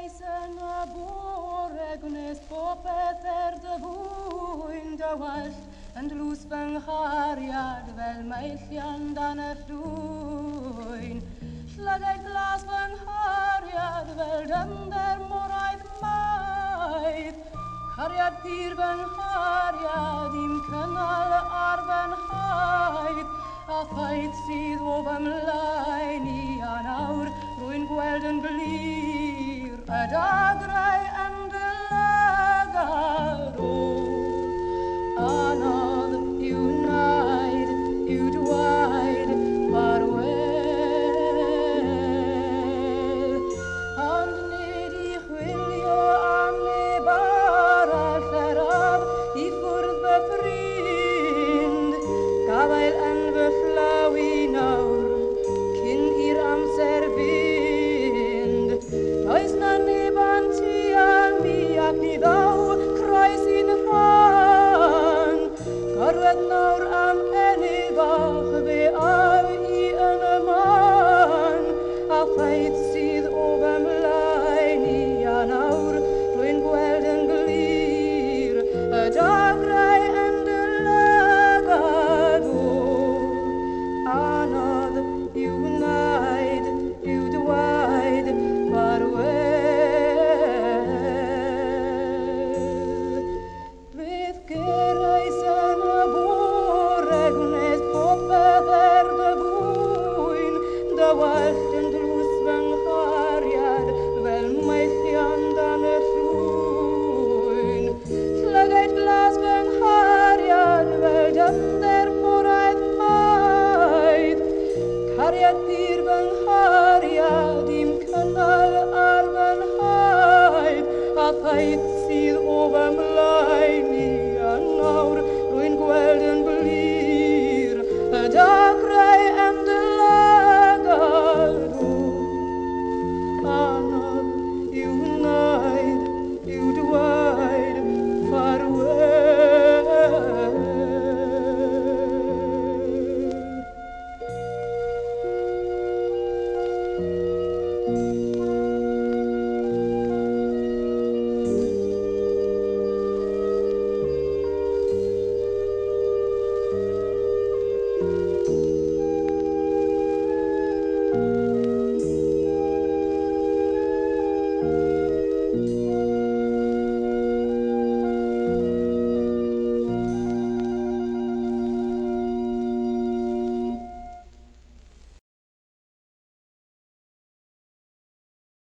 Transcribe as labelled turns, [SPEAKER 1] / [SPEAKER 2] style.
[SPEAKER 1] reisen a boregnes popeth de fwyn dy wallt yn tlws fy nghariad fel meillian dan y llwyn. Llygau glas fy nghariad fel dynder moraidd maidd. Cariad pyr fy nghariad i'm cynnal ar fy nhaid. A phaid sydd o fy mlaen i a nawr rwy'n gweld yn glir y dagrau yn dylygad ôl. Anodd i'w wnaid, i'w dwaid farwel. Ond nid i chwilio am neb arall araf i ffwrdd fy ffrind. Gafael yn fy llaw i nawr cyn i'r amser fynd. Does na neb yn tua mi ac ni ddaw croes i'n rhan. Gorwedd nawr am enni fach fe aw i yn y man. A phaid sydd o fy mlaen i a nawr rwy'n gweld yn glir y dagrau yn dylygad ôl. Anodd i'w wnaid, i'w dwaid farwel. Fydd gerais yn y bore gwnes popeth dy fwyn. Dy wallt yn tlws fy nghariad fel meillion dan y llwyn. Llygaid glas fy nghariad fel dynder moraidd maidd. Cariad pyr fy nghariad i'm cynnal ar fy nhaid. A phaid